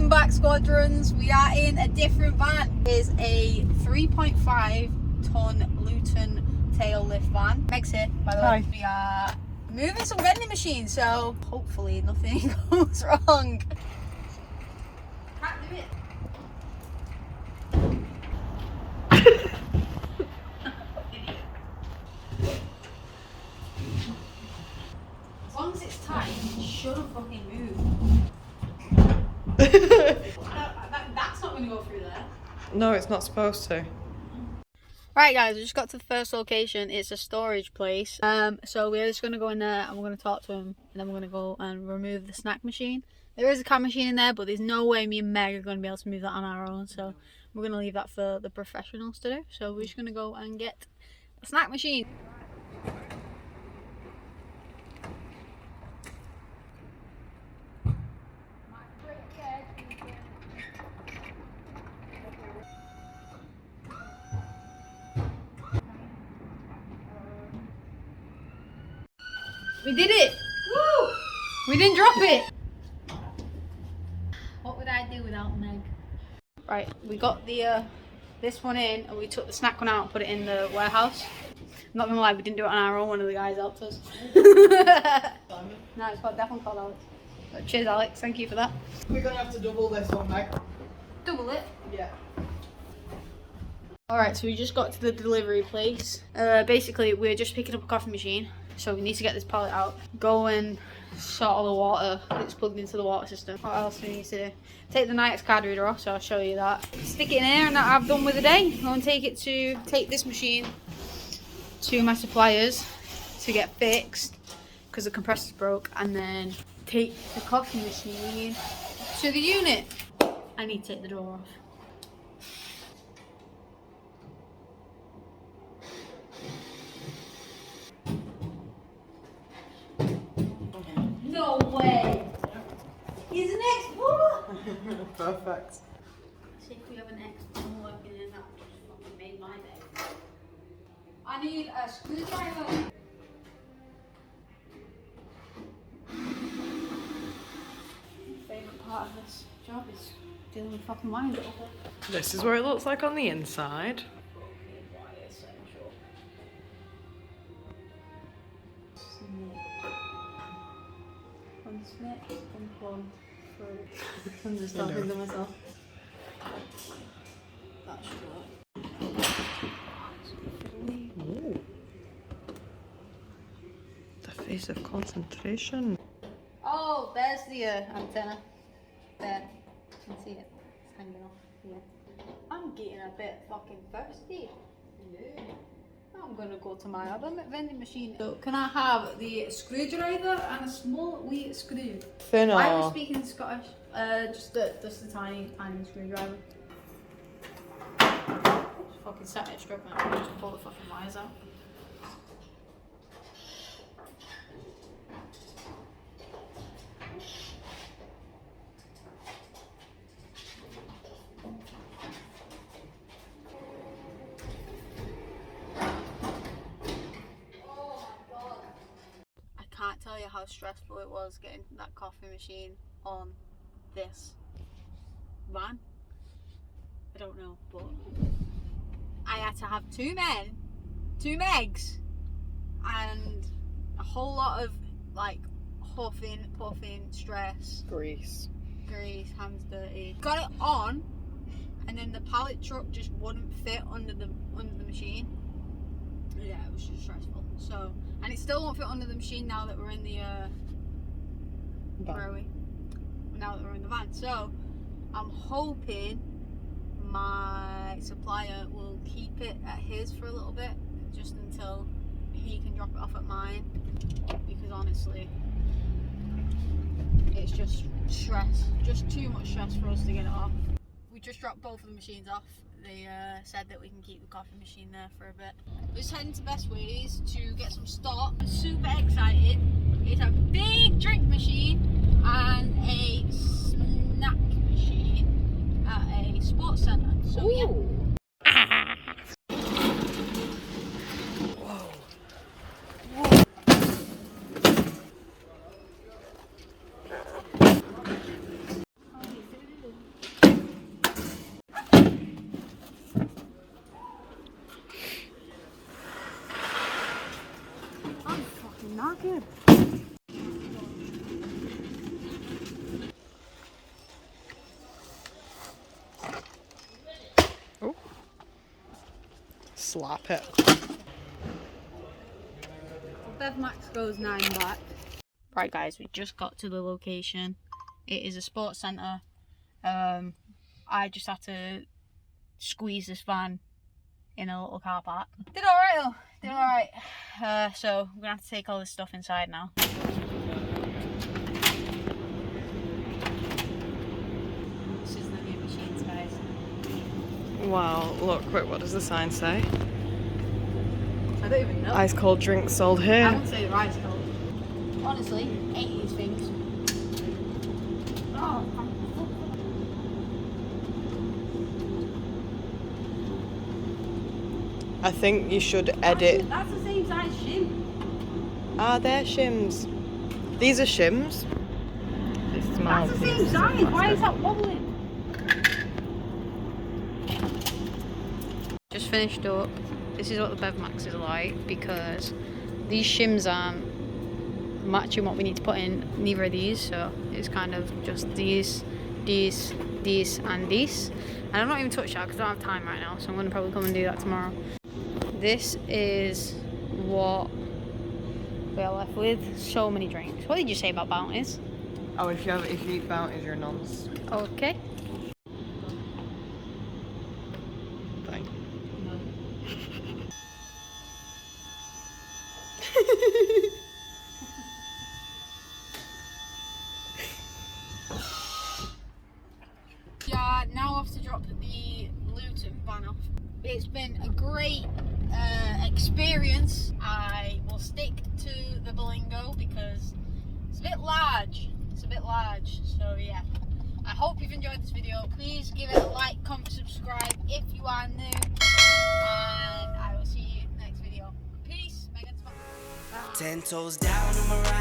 Welcome back, squadrons. We are in a different van. It is a 3.5 ton Luton tail lift van. Meg's here, by the way. We are moving some vending machines, so hopefully nothing goes wrong. Can't do it. As long as it's tight, it shouldn't fucking move. That's not going to go through there. No, it's not supposed to. Right, guys, we just got to the first location. It's a storage place. So we're just going to go in there and we're going to talk to him. And then we're going to go and remove the snack machine. There is a can machine in there, but there's no way me and Meg are going to be able to move that on our own. So we're going to leave that for the professionals to do. So we're just going to go and get a snack machine. We did it! Woo! We didn't drop it! What would I do without Meg? Right, we got the this one in and we took the snack one out and put it in the warehouse. I'm not gonna lie, we didn't do it on our own, one of the guys helped us. No, it's definitely called Alex. So, cheers Alex, thank you for that. We're gonna have to double this one, Meg. Double it? Yeah. Alright, so we just got to the delivery place. Basically, we're just picking up a coffee machine. So we need to get this pallet out. Go and sort all the water that's plugged into the water system. What else do we need to do? Take the Nike's card reader off, so I'll show you that. Stick it in here and that I've done with the day. Go and take this machine to my suppliers to get fixed because the compressor's broke, and then take the coffee machine to the unit. I need to take the door off. No way! Here's an X1! Perfect. See if we have an X1 working in that. Just fucking made my day. I need a screwdriver. Favourite part of this job is dealing with fucking wires over. This is what it looks like on the inside. Snip, unplug, through. I'm just talking to myself. That should work. Ooh. The face of concentration. Oh, there's the antenna. There. You can see it. It's hanging off here. I'm getting a bit fucking thirsty. Yeah. I'm gonna go to my other vending machine. So can I have the screwdriver and a small wee screw? Thinner. Why are we speaking Scottish? Just the tiny screwdriver. Just fucking set it strip and just pull the fucking wires out. I can't tell you how stressful it was getting that coffee machine on this van. I don't know, but I had to have two Megs, and a whole lot of like huffing, puffing, stress, Grease, hands dirty. Got it on, and then the pallet truck just wouldn't fit under the machine. Yeah, it was just stressful. So, and it still won't fit under the machine now that we're in the where are we? Now that we're in the van. So, I'm hoping my supplier will keep it at his for a little bit, just until he can drop it off at mine. Because honestly, it's just stress, just too much stress for us to get it off. We just dropped both of the machines off. They said that we can keep the coffee machine there for a bit. We're just heading to Best Ways to get some stock. I'm super excited. It's a big drink machine and a snack machine at a sports centre. So yeah. slap it. Bev Max goes 9 back. Right guys, we just got to the location. It is a sports centre. I just had to squeeze this van in a little car park. Did alright though, did alright. So we're gonna have to take all this stuff inside now. This is the new machines, guys. Wow, look, quick, what does the sign say? I don't even know. Ice cold drinks sold I here. wouldn't say the rice cold. Honestly, hate these things. Oh, I think you should edit. That's the same size shim. Ah, they're shims. These are shims. They smell. That's the same size. Why is that wobbling? Just finished up. This is what the Bev Max is like because these shims aren't matching what we need to put in neither of these, so it's kind of just these, and these. And I'm not even touched that because I don't have time right now, so I'm going to probably come and do that tomorrow. This is what we're left with. So many drinks. What did you say about Bounties? Oh, if you eat Bounties, you're a nonce. Okay. Thing. Yeah, now I have to drop the Luton van off. It's been a great experience. I will stick to the Belingo because it's a bit large. So yeah. I hope you've enjoyed this video. Please give it a like, comment, subscribe if you are new. And I will see you next video. Peace. Megan's fun. 10 toes down, I'm around.